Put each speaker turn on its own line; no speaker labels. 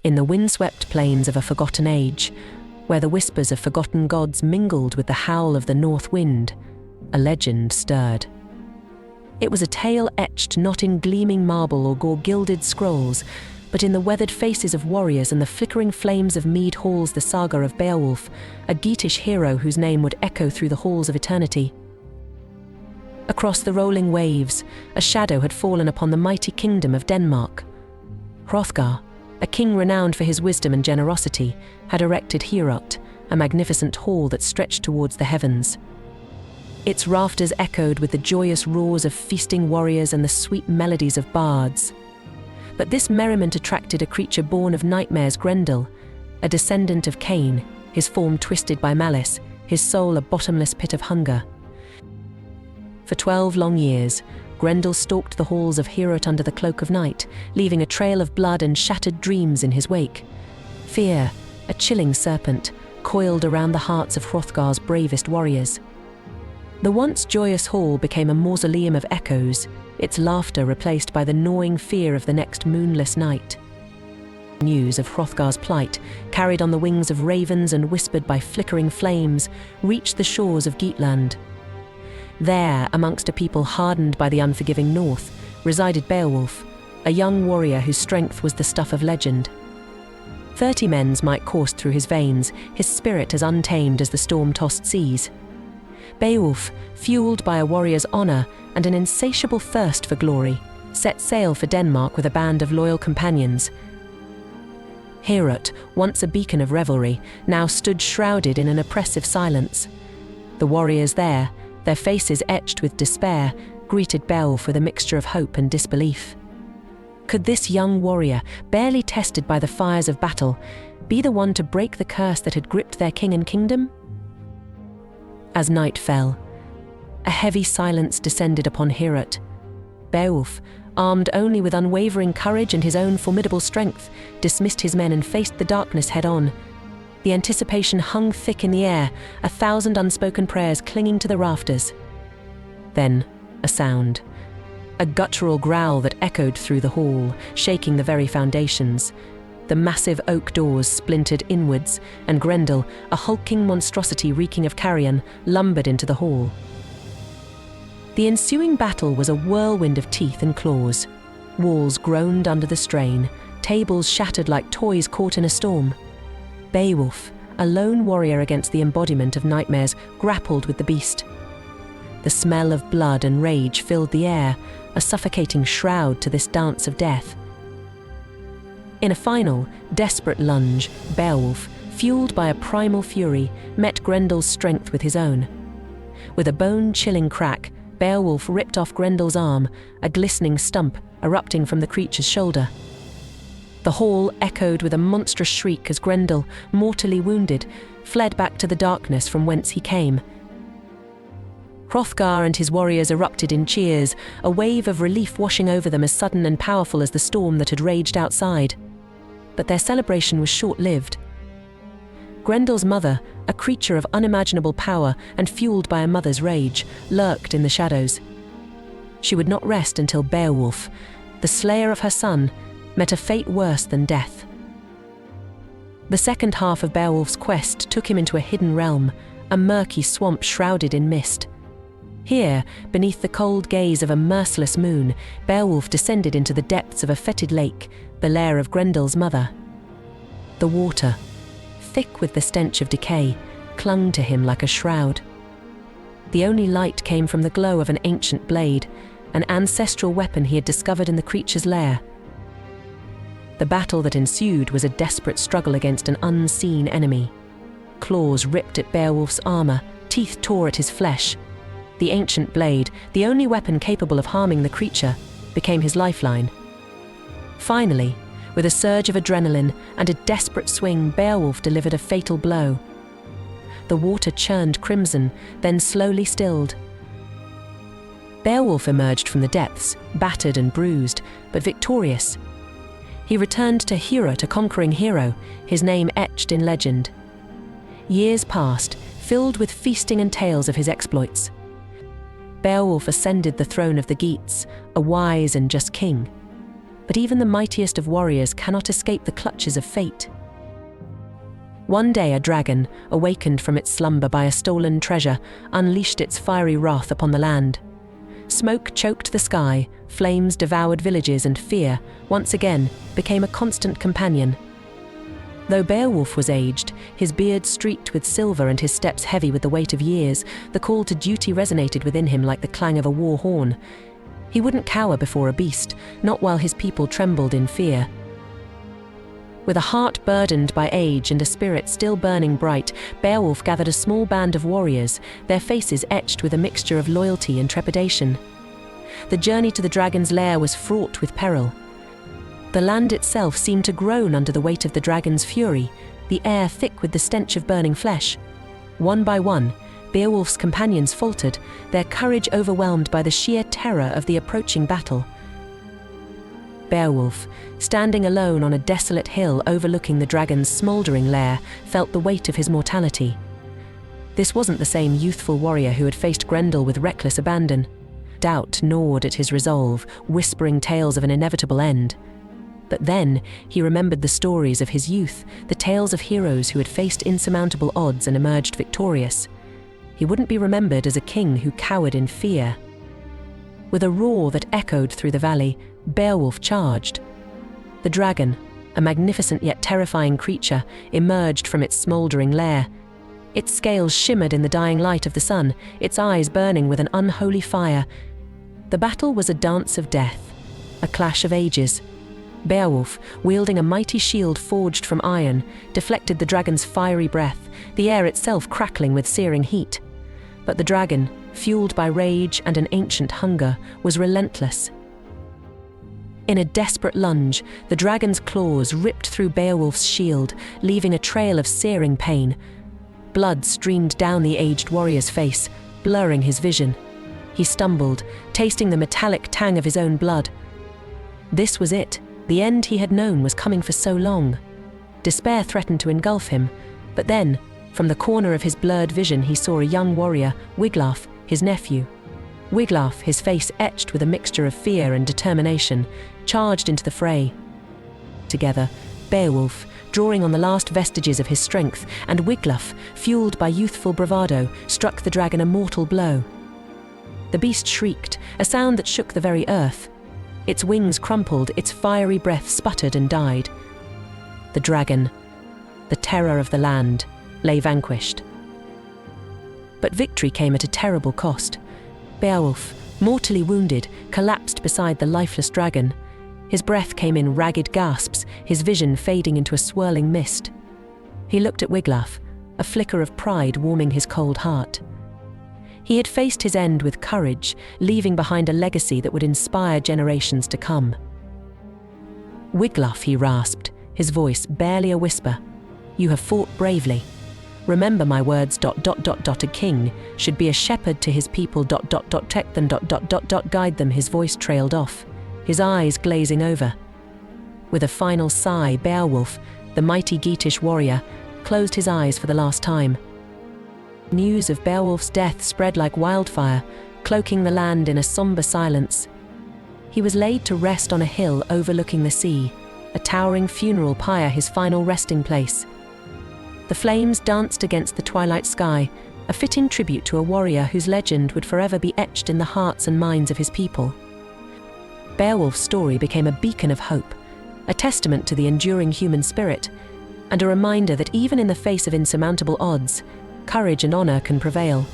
in the windswept plains of a forgotten age, where the whispers of forgotten gods mingled with the howl of the north wind, a legend stirred. It was a tale etched not in gleaming marble or gilded scrolls, but in the weathered faces of warriors and the flickering flames of mead halls, the saga of Beowulf, a Geatish hero whose name would echo through the halls of eternity. Across the rolling waves, a shadow had fallen upon the mighty kingdom of Denmark. Hrothgar, a king renowned for his wisdom and generosity, had erected Heorot, a magnificent hall that stretched towards the heavens. Its rafters echoed with the joyous roars of feasting warriors and the sweet melodies of bards. But this merriment attracted a creature born of nightmares, Grendel, a descendant of Cain, his form twisted by malice, his soul a bottomless pit of hunger. For 12 long years, Grendel stalked the halls of Heorot under the cloak of night, leaving a trail of blood and shattered dreams in his wake. Fear, a chilling serpent, coiled around the hearts of Hrothgar's bravest warriors. The once joyous hall became a mausoleum of echoes, its laughter replaced by the gnawing fear of the next moonless night. News of Hrothgar's plight, carried on the wings of ravens and whispered by flickering flames, reached the shores of Geatland. There, amongst a people hardened by the unforgiving north, resided Beowulf, a young warrior whose strength was the stuff of legend. 30 men's might coursed through his veins, his spirit as untamed as the storm-tossed seas. Beowulf, fueled by a warrior's honor and an insatiable thirst for glory, set sail for Denmark with a band of loyal companions. Heorot, once a beacon of revelry, now stood shrouded in an oppressive silence. The warriors there, their faces etched with despair, greeted Beowulf with a mixture of hope and disbelief. Could this young warrior, barely tested by the fires of battle, be the one to break the curse that had gripped their king and kingdom? As night fell, a heavy silence descended upon Heorot. Beowulf, armed only with unwavering courage and his own formidable strength, dismissed his men and faced the darkness head-on. The anticipation hung thick in the air, 1,000 unspoken prayers clinging to the rafters. Then, a sound. A guttural growl that echoed through the hall, shaking the very foundations. The massive oak doors splintered inwards, and Grendel, a hulking monstrosity reeking of carrion, lumbered into the hall. The ensuing battle was a whirlwind of teeth and claws. Walls groaned under the strain, tables shattered like toys caught in a storm. Beowulf, a lone warrior against the embodiment of nightmares, grappled with the beast. The smell of blood and rage filled the air, a suffocating shroud to this dance of death. In a final, desperate lunge, Beowulf, fueled by a primal fury, met Grendel's strength with his own. With a bone-chilling crack, Beowulf ripped off Grendel's arm, a glistening stump erupting from the creature's shoulder. The hall echoed with a monstrous shriek as Grendel, mortally wounded, fled back to the darkness from whence he came. Hrothgar and his warriors erupted in cheers, a wave of relief washing over them as sudden and powerful as the storm that had raged outside. But their celebration was short-lived. Grendel's mother, a creature of unimaginable power and fueled by a mother's rage, lurked in the shadows. She would not rest until Beowulf, the slayer of her son, met a fate worse than death. The second half of Beowulf's quest took him into a hidden realm, a murky swamp shrouded in mist. Here, beneath the cold gaze of a merciless moon, Beowulf descended into the depths of a fetid lake, the lair of Grendel's mother. The water, thick with the stench of decay, clung to him like a shroud. The only light came from the glow of an ancient blade, an ancestral weapon he had discovered in the creature's lair. The battle that ensued was a desperate struggle against an unseen enemy. Claws ripped at Beowulf's armor, teeth tore at his flesh. The ancient blade, the only weapon capable of harming the creature, became his lifeline. Finally, with a surge of adrenaline and a desperate swing, Beowulf delivered a fatal blow. The water churned crimson, then slowly stilled. Beowulf emerged from the depths, battered and bruised, but victorious. He returned to Heorot, a conquering hero, his name etched in legend. Years passed, filled with feasting and tales of his exploits. Beowulf ascended the throne of the Geats, a wise and just king. but even the mightiest of warriors cannot escape the clutches of fate. One day a dragon, awakened from its slumber by a stolen treasure, unleashed its fiery wrath upon the land. Smoke choked the sky, flames devoured villages, and fear, once again, became a constant companion. Though Beowulf was aged, his beard streaked with silver and his steps heavy with the weight of years, the call to duty resonated within him like the clang of a war horn. He wouldn't cower before a beast, not while his people trembled in fear. With a heart burdened by age and a spirit still burning bright, Beowulf gathered a small band of warriors, their faces etched with a mixture of loyalty and trepidation. The journey to the dragon's lair was fraught with peril. The land itself seemed to groan under the weight of the dragon's fury, the air thick with the stench of burning flesh. One by one, Beowulf's companions faltered, their courage overwhelmed by the sheer terror of the approaching battle. Beowulf, standing alone on a desolate hill overlooking the dragon's smouldering lair, felt the weight of his mortality. This wasn't the same youthful warrior who had faced Grendel with reckless abandon. Doubt gnawed at his resolve, whispering tales of an inevitable end. But then he remembered the stories of his youth, the tales of heroes who had faced insurmountable odds and emerged victorious. He wouldn't be remembered as a king who cowered in fear. With a roar that echoed through the valley, Beowulf charged. The dragon, a magnificent yet terrifying creature, emerged from its smouldering lair. Its scales shimmered in the dying light of the sun, its eyes burning with an unholy fire. The battle was a dance of death, a clash of ages. Beowulf, wielding a mighty shield forged from iron, deflected the dragon's fiery breath, the air itself crackling with searing heat. But the dragon, fueled by rage and an ancient hunger, was relentless. In a desperate lunge, the dragon's claws ripped through Beowulf's shield, leaving a trail of searing pain. Blood streamed down the aged warrior's face, blurring his vision. He stumbled, tasting the metallic tang of his own blood. This was it. The end he had known was coming for so long. Despair threatened to engulf him, but then, from the corner of his blurred vision, he saw a young warrior, Wiglaf, his nephew. Wiglaf, his face etched with a mixture of fear and determination, charged into the fray. Together, Beowulf, drawing on the last vestiges of his strength, and Wiglaf, fueled by youthful bravado, struck the dragon a mortal blow. The beast shrieked, a sound that shook the very earth. Its wings crumpled, its fiery breath sputtered and died. The dragon, the terror of the land, lay vanquished. But victory came at a terrible cost. Beowulf, mortally wounded, collapsed beside the lifeless dragon. His breath came in ragged gasps, his vision fading into a swirling mist. He looked at Wiglaf, a flicker of pride warming his cold heart. He had faced his end with courage, leaving behind a legacy that would inspire generations to come. "Wiglaf," he rasped, his voice barely a whisper, "you have fought bravely. Remember my words, ... A king should be a shepherd to his people ... Protect them ... Guide them." His voice trailed off, his eyes glazing over. With a final sigh, Beowulf, the mighty Geatish warrior, closed his eyes for the last time. News of Beowulf's death spread like wildfire, cloaking the land in a somber silence. He was laid to rest on a hill overlooking the sea, a towering funeral pyre his final resting place. The flames danced against the twilight sky, a fitting tribute to a warrior whose legend would forever be etched in the hearts and minds of his people. Beowulf's story became a beacon of hope, a testament to the enduring human spirit, and a reminder that even in the face of insurmountable odds, courage and honor can prevail.